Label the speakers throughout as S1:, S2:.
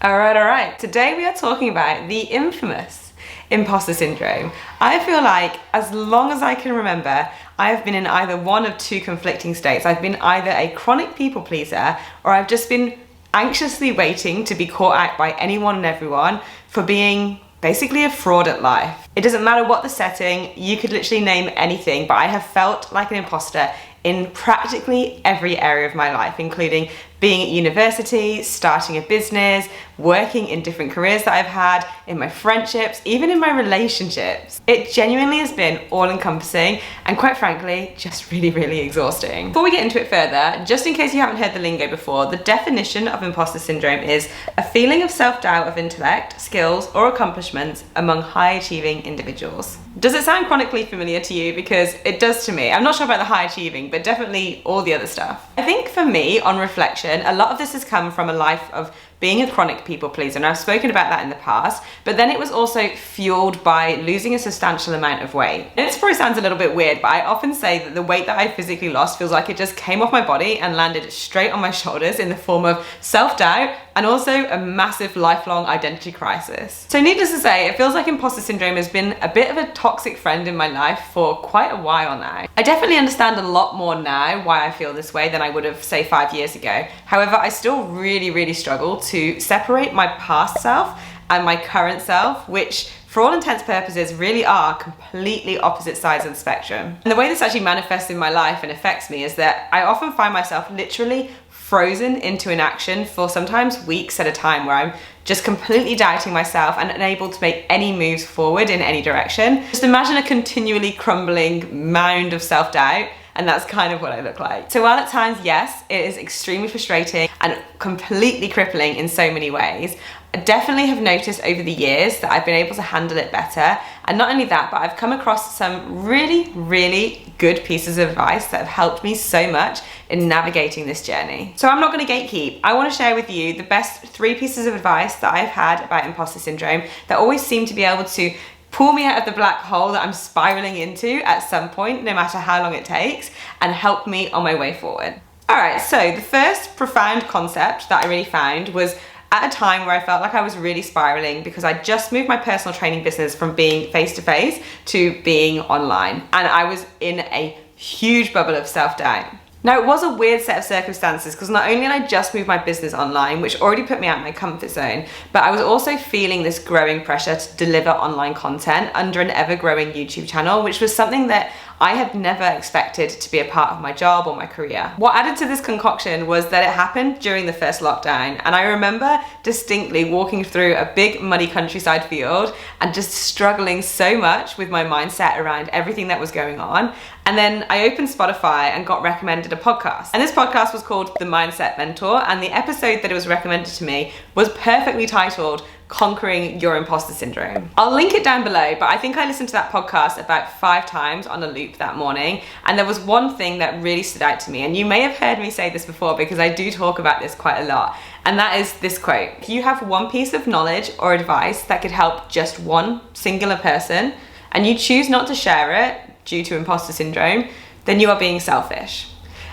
S1: All right. Today we are talking about the infamous imposter syndrome. I feel like as long as I can remember, I have been in either one of two conflicting states. I've been either a chronic people pleaser or I've just been anxiously waiting to be caught out by anyone and everyone for being basically a fraud at life. It doesn't matter what the setting, you could literally name anything, but I have felt like an imposter in practically every area of my life, including being at university, starting a business, working in different careers that I've had, in my friendships, even in my relationships. It genuinely has been all-encompassing and quite frankly, just really exhausting. Before we get into it further, just in case you haven't heard the lingo before, the definition of imposter syndrome is a feeling of self-doubt of intellect, skills, or accomplishments among high-achieving individuals. Does it sound chronically familiar to you? Because it does to me. I'm not sure about the high achieving, but definitely all the other stuff. I think for me, on reflection, a lot of this has come from a life of being a chronic people pleaser, and I've spoken about that in the past, but then it was also fueled by losing a substantial amount of weight. And this probably sounds a little bit weird, but I often say that the weight that I physically lost feels like it just came off my body and landed straight on my shoulders in the form of self-doubt and also a massive lifelong identity crisis. So needless to say, it feels like imposter syndrome has been a bit of a toxic friend in my life for quite a while now. I definitely understand a lot more now why I feel this way than I would have, say, 5 years ago. However, I still really struggle to separate my past self and my current self, which for all intents and purposes really are completely opposite sides of the spectrum. And the way this actually manifests in my life and affects me is that I often find myself literally frozen into inaction for sometimes weeks at a time, where I'm just completely doubting myself and unable to make any moves forward in any direction. Just imagine a continually crumbling mound of self-doubt, and that's kind of what I look like. So while at times, yes, it is extremely frustrating and completely crippling in so many ways, I definitely have noticed over the years that I've been able to handle it better. And not only that, but I've come across some really good pieces of advice that have helped me so much in navigating this journey. So I'm not gonna gatekeep. I wanna share with you the best 3 pieces of advice that I've had about imposter syndrome that always seem to be able to pull me out of the black hole that I'm spiraling into at some point, no matter how long it takes, and help me on my way forward. All right, so the first profound concept that I really found was at a time where I felt like I was really spiraling because I just moved my personal training business from being face-to-face to being online. And I was in a huge bubble of self-doubt. Now, it was a weird set of circumstances because not only had I just moved my business online, which already put me out of my comfort zone, but I was also feeling this growing pressure to deliver online content under an ever-growing YouTube channel, which was something that I had never expected to be a part of my job or my career. What added to this concoction was that it happened during the first lockdown, and I remember distinctly walking through a big muddy countryside field and just struggling so much with my mindset around everything that was going on. And then I opened Spotify and got recommended a podcast. And this podcast was called The Mindset Mentor, and the episode that it was recommended to me was perfectly titled Conquering Your Imposter Syndrome. I'll link it down below, but I think I listened to that podcast about 5 times on a loop that morning, and there was one thing that really stood out to me, and you may have heard me say this before because I do talk about this quite a lot, and that is this quote: if you have one piece of knowledge or advice that could help just one singular person, and you choose not to share it due to imposter syndrome, then you are being selfish.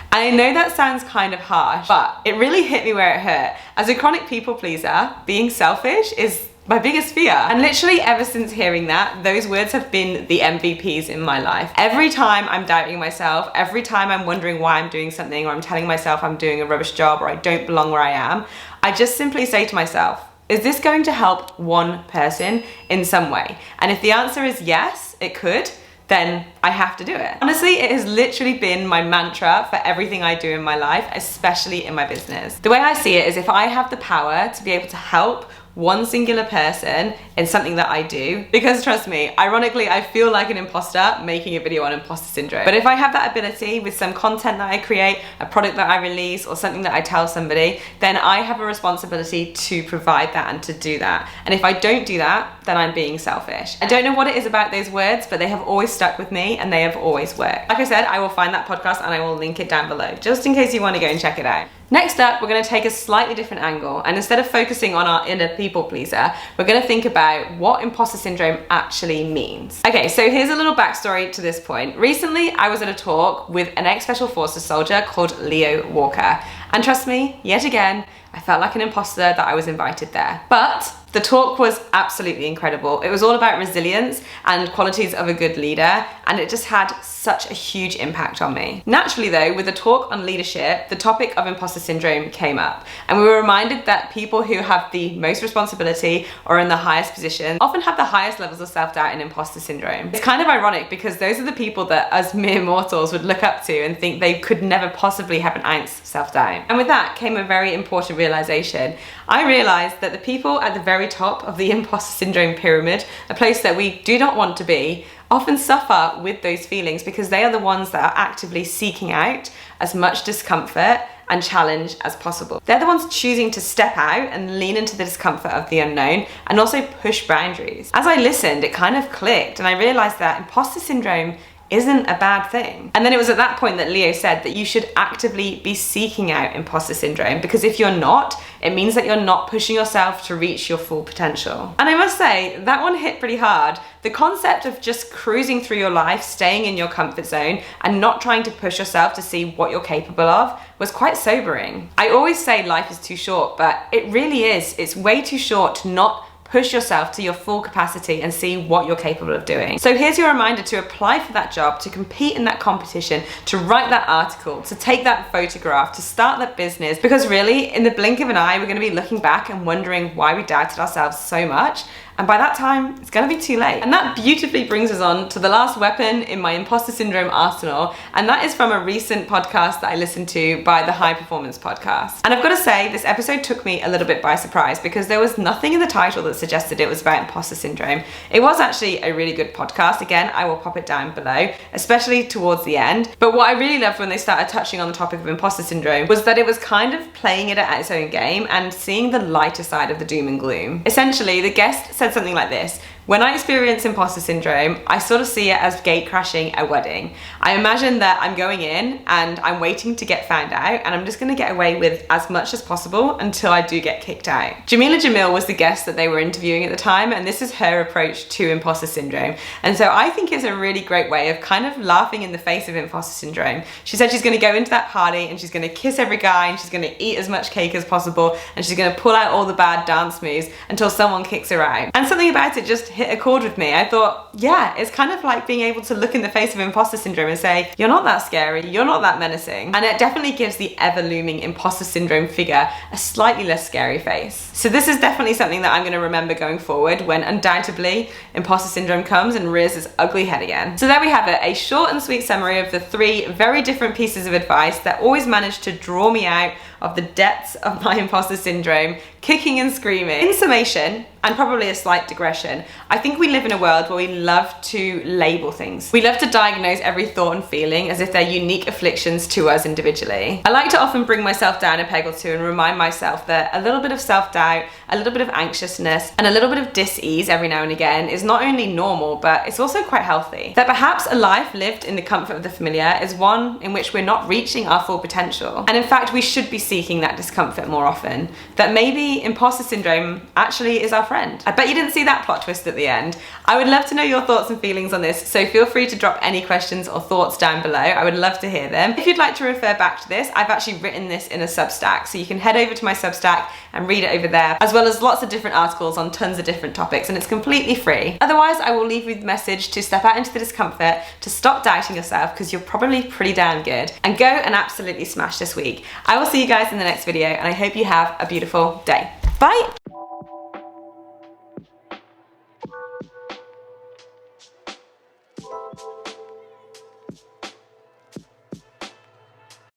S1: And I know that sounds kind of harsh, but it really hit me where it hurt. As a chronic people pleaser, being selfish is my biggest fear. And literally ever since hearing that, those words have been the MVPs in my life. Every time I'm doubting myself, every time I'm wondering why I'm doing something, or I'm telling myself I'm doing a rubbish job, or I don't belong where I am, I just simply say to myself, is this going to help one person in some way? And if the answer is yes, it could, then I have to do it. Honestly, it has literally been my mantra for everything I do in my life, especially in my business. The way I see it is, if I have the power to be able to help one singular person in something that I do, because trust me, ironically, I feel like an imposter making a video on imposter syndrome. But if I have that ability with some content that I create, a product that I release, or something that I tell somebody, then I have a responsibility to provide that and to do that. And if I don't do that, then I'm being selfish. I don't know what it is about those words, but they have always stuck with me and they have always worked. Like I said, I will find that podcast and I will link it down below, just in case you want to go and check it out. Next up, we're going to take a slightly different angle, and instead of focusing on our inner people pleaser, we're going to think about what imposter syndrome actually means. Okay, so here's a little backstory to this point. Recently, I was at a talk with an ex-Special Forces soldier called Leo Walker, And trust me, yet again, I felt like an imposter that I was invited there. But the talk was absolutely incredible. It was all about resilience and qualities of a good leader, and it just had such a huge impact on me. Naturally though, with the talk on leadership, the topic of imposter syndrome came up, and we were reminded that people who have the most responsibility or in the highest position often have the highest levels of self-doubt and imposter syndrome. It's kind of ironic because those are the people that us mere mortals would look up to and think they could never possibly have an ounce of self-doubt. And with that came a very important realization. I realized that the people at the very top of the imposter syndrome pyramid, a place that we do not want to be, often suffer with those feelings because they are the ones that are actively seeking out as much discomfort and challenge as possible. They're the ones choosing to step out and lean into the discomfort of the unknown and also push boundaries. As I listened, it kind of clicked and I realized that imposter syndrome isn't a bad thing. And then it was at that point that Leo said that you should actively be seeking out imposter syndrome, because if you're not, it means that you're not pushing yourself to reach your full potential. And I must say, that one hit pretty hard. The concept of just cruising through your life, staying in your comfort zone, and not trying to push yourself to see what you're capable of was quite sobering. I always say life is too short, but it really is. It's way too short to not push yourself to your full capacity and see what you're capable of doing. So here's your reminder to apply for that job, to compete in that competition, to write that article, to take that photograph, to start that business, because really in the blink of an eye, we're going to be looking back and wondering why we doubted ourselves so much. And by that time, it's gonna be too late. And that beautifully brings us on to the last weapon in my imposter syndrome arsenal, and that is from a recent podcast that I listened to by the High Performance Podcast. And I've got to say, this episode took me a little bit by surprise because there was nothing in the title that suggested it was about imposter syndrome. It was actually a really good podcast. Again, I will pop it down below, especially towards the end. But what I really loved when they started touching on the topic of imposter syndrome was that it was kind of playing it at its own game and seeing the lighter side of the doom and gloom. Essentially, the guest said something like this: when I experience imposter syndrome, I sort of see it as gate crashing a wedding. I imagine that I'm going in and I'm waiting to get found out, and I'm just gonna get away with as much as possible until I do get kicked out. Jamila Jamil was the guest that they were interviewing at the time, and this is her approach to imposter syndrome. And so I think it's a really great way of kind of laughing in the face of imposter syndrome. She said she's gonna go into that party and she's gonna kiss every guy and she's gonna eat as much cake as possible and she's gonna pull out all the bad dance moves until someone kicks her out. And something about it just hit a chord with me. I thought, yeah, it's kind of like being able to look in the face of imposter syndrome and say, you're not that scary, you're not that menacing. And it definitely gives the ever-looming imposter syndrome figure a slightly less scary face. So this is definitely something that I'm going to remember going forward when undoubtedly imposter syndrome comes and rears its ugly head again. So there we have it, a short and sweet summary of the 3 very different pieces of advice that always managed to draw me out of the depths of my imposter syndrome, kicking and screaming. In summation, and probably a slight digression, I think we live in a world where we love to label things. We love to diagnose every thought and feeling as if they're unique afflictions to us individually. I like to often bring myself down a peg or two and remind myself that a little bit of self-doubt, a little bit of anxiousness, and a little bit of dis-ease every now and again is not only normal, but it's also quite healthy. That perhaps a life lived in the comfort of the familiar is one in which we're not reaching our full potential. And in fact, we should be seeking that discomfort more often. That maybe imposter syndrome actually is our friend. I bet you didn't see that plot twist at the end. I would love to know your thoughts and feelings on this, so feel free to drop any questions or thoughts down below. I would love to hear them. If you'd like to refer back to this, I've actually written this in a Substack, so you can head over to my Substack and read it over there, as well as lots of different articles on tons of different topics, and it's completely free. Otherwise, I will leave you with the message to step out into the discomfort, to stop doubting yourself, because you're probably pretty damn good, and go and absolutely smash this week. I will see you guys in the next video, and I hope you have a beautiful day. Bye!